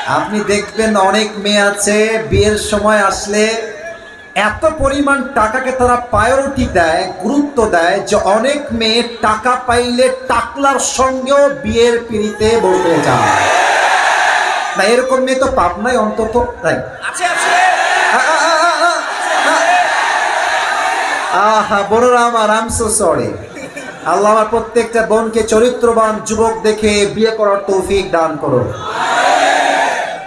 আপনি দেখবেন অনেক মেয়ে আছে বিয়ের সময় আসলে এত পরিমাণ টাকাকে তারা প্রায়োরিটি দেয়, গুরুত্ব দেয় যে অনেক মেয়ে টাকা পাইলে টাকলার সঙ্গেও বিয়ের পিড়িতে বসে যায়। না এরকম মেয়ে তো পাবনায় অন্তত তাই আহা বোনেরা আমার, আই এম সো সরি। আল্লাহ আমার প্রত্যেকটা বোনকে চরিত্রবান যুবক দেখে বিয়ে করার তৌফিক দান করো।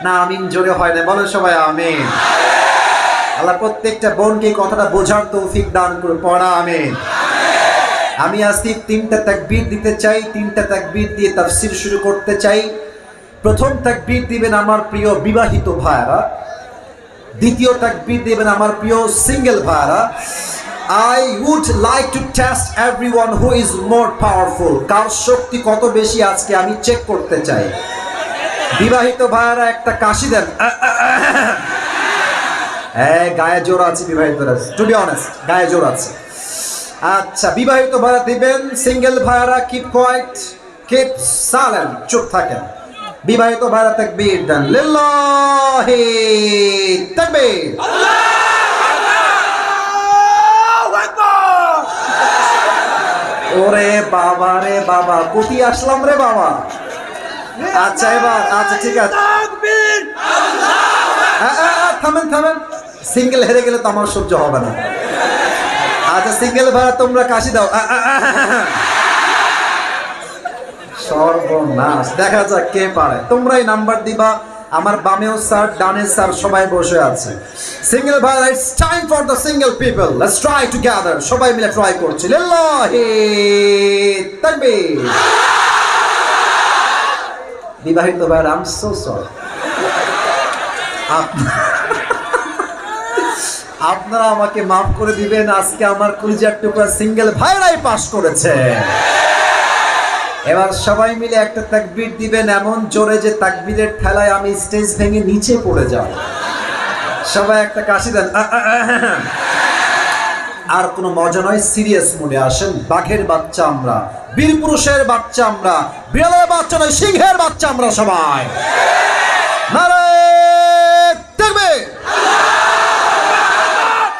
না আমিন জোরে হয় না, বলেন সবাই আমিন। আল্লাহ প্রত্যেকটা বোনকে কথাটা বোঝার তৌফিক দান করো, পড়া আমিন। আমি আজকে 3টা তাকবীর দিতে চাই, 3টা তাকবীর দিয়ে তাফসীর শুরু করতে চাই। প্রথম তাকবীর দিবেন আমার প্রিয় বিবাহিত ভাইরা, দ্বিতীয় তাকবীর দিবেন আমার প্রিয় সিঙ্গেল ভাইরা। I would like to test everyone who is more powerful. কার শক্তি কত বেশি আজকে আমি চেক করতে চাই। বিবাহিত ভাইরা একটা কাশি দেন। হ্যাঁ গায়ে জোর আছে বিবাহিতরা, টু বি অনেস্ট গায়ে জোর আছে। আচ্ছা বিবাহিত ভাইরা দিবেন, সিঙ্গেল ভাইরা কিপ কোয়াইট, কিপ সাইলেন্ট, চুপ থাকেন। বিবাহিত ভাইরা তাকবীর দেন, লিল্লাহি তাকবীর। ওরে বাবা রে বাবা, কোটি আসলাম রে বাবা। আচ্ছা এবার আচ্ছা ঠিক আছে, থামেন থামেন, সিঙ্গেল হেরে গেলে তো আমার সহ্য হবে না। আচ্ছা সিঙ্গেল ভাইরা তোমরা কাশি দাও। সর্বনাশ, দেখা যাক কে পারে। তোমরাই নাম্বার দিবা, আমার বামেও স্যার ডানে স্যার সবাই বসে আছে। সিঙ্গেল ভাই, it's time for the single people, let's try together. সবাই মিলে ট্রাই করছি, লিল্লাহি তাকবীর। বিবাহিত ভাই, আই এম সো সরি। আপনারা আমাকে মাফ করে দিবেন, আজকে আমার কলিজার টুকরা সিঙ্গেল ভাইরাই পাস করেছে। এবার সবাই মিলে একটা তাকবীর দিবেন এমন জোরে যে তাকবীরের ঠেলায় আমি স্টেজ ভেঙে নিচে পড়ে যাব। সবাই একটা কাশি দেন। আর কোনো মজা নয়, সিরিয়াস মুডে আসেন। বাঘের বাচ্চা আমরা, বীর পুরুষের বাচ্চা আমরা, বিড়ালের বাচ্চা নয়, সিংহের বাচ্চা আমরা সবাই। নারে তাকবীর।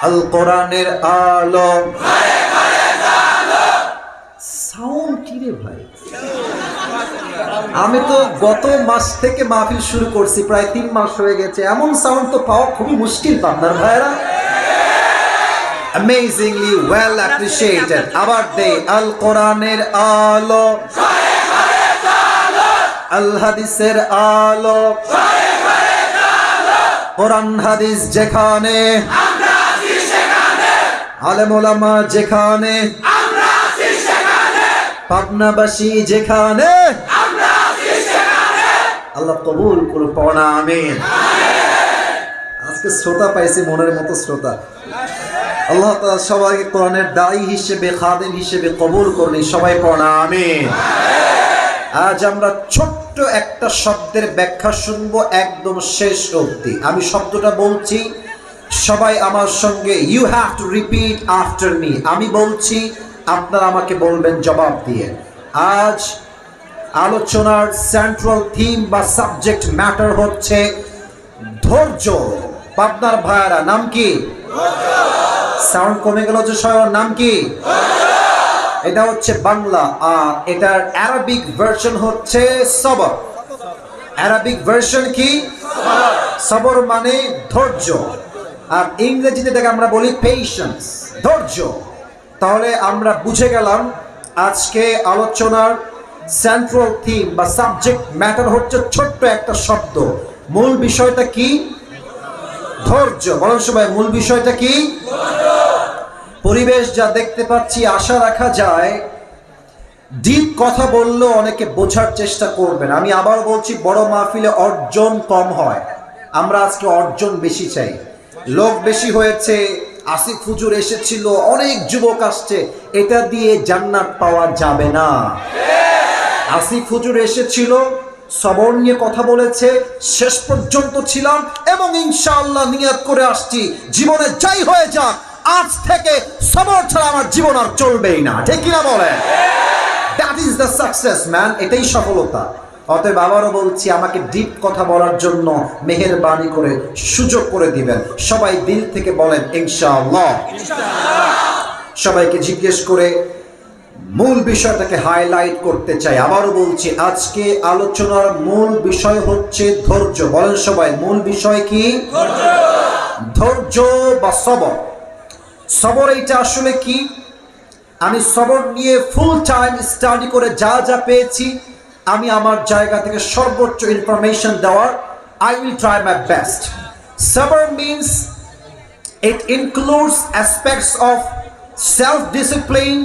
আল কোরআনের আলো। সাউন্ড কি রে ভাই? আমি তো গত মাস থেকে মাহফিল শুরু করছি, প্রায় 3 মাস হয়ে গেছে। এমন সাউন্ড তো পাওয়া খুবই মুশকিল পাবনার ভাইরা। Amazingly well appreciated. আবার দে, আল কোরআনের আলো, আল হাদিসের আলো, কোরআন হাদিস যেখানে, আলেম ওলামা যেখানে, পাবনাবাসী যেখানে, আল্লাহ কবুল করে পড়া আমিন। আজকে শ্রোতা পাইছি মনের মতো শ্রোতা। আল্লাহ তাআলা সবাইকে কোরআনের দায়ী হিসেবে, খাদেম হিসেবে কবুল করুন, সবাই পড়া আমিন। আজ আমরা ছোট্ট একটা শব্দের ব্যাখ্যা শুনবো একদম শেষ অবধি। আমি শব্দটা বলছি, সবাই আমার সঙ্গে you have to repeat after me. আমি বলছি, আপনারা আমাকে বলবেন জবাব দিয়ে। আজ আলোচনার সেন্ট্রাল থিম বা সাবজেক্ট ম্যাটার হচ্ছে ধৈর্য। পাবনার ভাইয়ারা, নাম কি? সাউন্ড কমে গেল যে সবার নাম কি? এটা হচ্ছে বাংলা, আর এটার আরবিক ভার্সন হচ্ছে সবর। আরবিক ভার্সন কি? সবর মানে ধৈর্য, আর ইংরেজিতে থেকে আমরা বলি পেশেন্স, ধৈর্য। তাহলে আমরা বুঝে গেলাম আজকে আলোচনার সেন্ট্রাল থিম বা সাবজেক্ট ম্যাটার হচ্ছে ছোট্ট একটা শব্দ। মূল বিষয়টা কি? ধৈর্য। বলেন সবাই, মূল বিষয়টা কি? পরিবেশ যা দেখতে পাচ্ছি, আশা রাখা যায় ডিপ কথা বললেও অনেকে বোঝার চেষ্টা করবেন। আমি আবার বলছি, বড় মাহফিলে অর্জন কম হয়, আমরা আজকে অর্জন বেশি চাই। লোক বেশি হয়েছে, আসিফ হুজুর এসেছিল, অনেক যুবক আসছে, এটা দিয়ে জান্নাত পাওয়া যাবে না। আসিফ হুজুর এসেছিল, সবর নিয়ে কথা বলেছে, শেষ পর্যন্ত ছিলাম এবং ইনশাআল্লাহ নিয়ত করে আসছি, জীবনে যাই হয়ে যাক আজ থেকে সবর ছাড়া আমার জীবন আর চলবেই না। ঠিক কিনা বলেন? That is the success man, এটাই সফলতা। অতএব আবারও বলছি, আমাকে ডিপ কথা বলার জন্য মেহেরবানি করে সুযোগ করে দিবেন। সবাই দিল থেকে বলেন ইনশাআল্লাহ। সবাইকে জিজ্ঞেস করে মূল বিষয়টাকে হাইলাইট করতে চাই। আবারও বলছি, আজকে আলোচনার মূল বিষয় হচ্ছে ধৈর্য। বলেন সবাই, মূল বিষয় কি? ধৈর্য বা সবর। সবর এইটা আসলে কি? আমি সবর নিয়ে ফুল টাইম স্টাডি করে যা যা পেয়েছি, আমি আমার জায়গা থেকে সর্বোচ্চ ইনফরমেশন দেওয়ার I will try my best. Sabr means it includes aspects of self-discipline,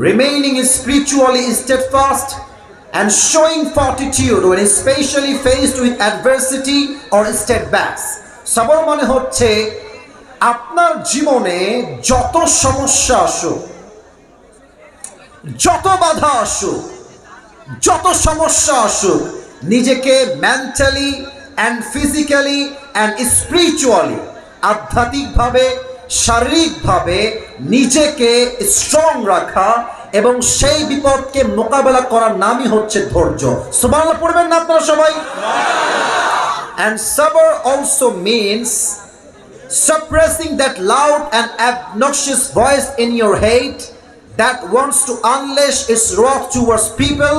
remaining spiritually steadfast, and showing fortitude when especially faced with adversity or setbacks. সবর মানে হচ্ছে আপনার জীবনে যত সমস্যা আসুক, যত বাধা আসুক, যত সমস্যা আসুক, নিজেকে mentally and physically and spiritually, আধ্যাত্মিকভাবে শারীরিকভাবে নিজেকে স্ট্রং রাখা এবং সেই বিপদকে মোকাবেলা করার নামই হচ্ছে ধৈর্য। সুবহানাল্লাহ পড়বেন না আপনারা সবাই? And sabr also means suppressing that loud and obnoxious voice in your head that wants to unleash its wrath towards people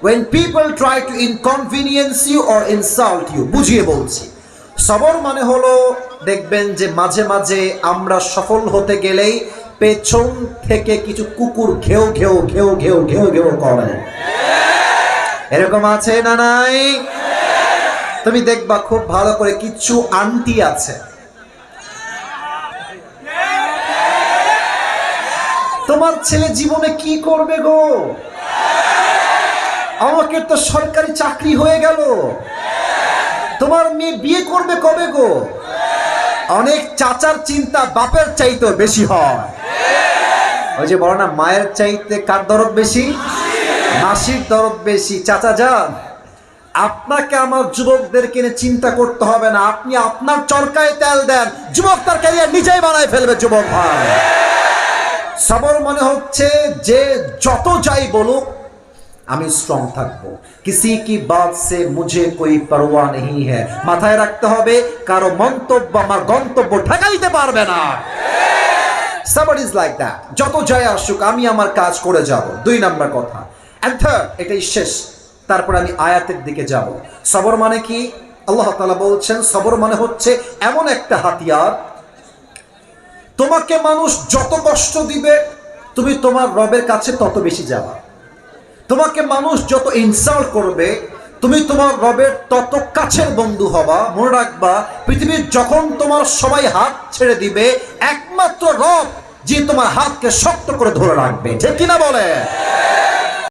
when people try to inconvenience you or insult you. বুঝিয়ে বলছি, সবর মানে হলো, দেখবেন যে মাঝে মাঝে আমরা সফল হতে গেলেই পেছন থেকে কিছু কুকুর ঘেউ ঘেউ ঘেউ ঘেউ ঘেউ ঘেউ করে। এরকম আছে না নাই? তুমি দেখবা খুব ভালো করে, কিছু আন্টি আছে, তোমার ছেলে জীবনে কি করবে গো, আমাকে তো সরকারি চাকরি হয়ে গেল, তোমার মেয়ে বিয়ে করবে কবে গো। অনেক চাচার চিন্তা বাপের চাইতে বেশি হয়। ওই যে বলো না, মায়ের চাইতে কার দরদ বেশি? মাসির দরদ বেশি। চাচা যান, আপনাকে আমার যুবকদেরকে নিয়ে চিন্তা করতে হবে না, আপনি আপনার চরকায় তেল দেন, যুবক তার ক্যারিয়ার নিজেই বানায় ফেলবে। যুবক ভাই, সবর মানে হচ্ছে যে যত যাই বলুক আমি স্ট্রং থাকবো, কিসি কি বাত সে মুঝে কোই পরোয়া নেই হ্যায়। মাথায় রাখতে হবে, কারো মন্তব্য আমার গন্তব্য ঠেকাইতে পারবে না। সবর ইজ লাইক দ্যাট, যত যাই আসুক আমি আমার কাজ করে যাব। 2 নম্বর কথা, এন্ড থার্ড, এটাই শেষ, তারপর আমি আয়াতের দিকে যাব। সবর মানে কি? আল্লাহ তাআলা বলছেন, সবর মানে হচ্ছে এমন একটা হাতিয়ার, তোমাকে মানুষ যত কষ্ট দিবে তুমি তোমার রবের কাছে তত বেশি যাবা। তোমাকে মানুষ যত ইনসাল্ট করবে তুমি তোমার রবের তত কাছের বন্ধু হবা। মনে রাখবা, পৃথিবীর যখন তোমার সবাই হাত ছেড়ে দিবে, একমাত্র রব যে তোমার হাতকে শক্ত করে ধরে রাখবে। ঠিক কিনা বলে?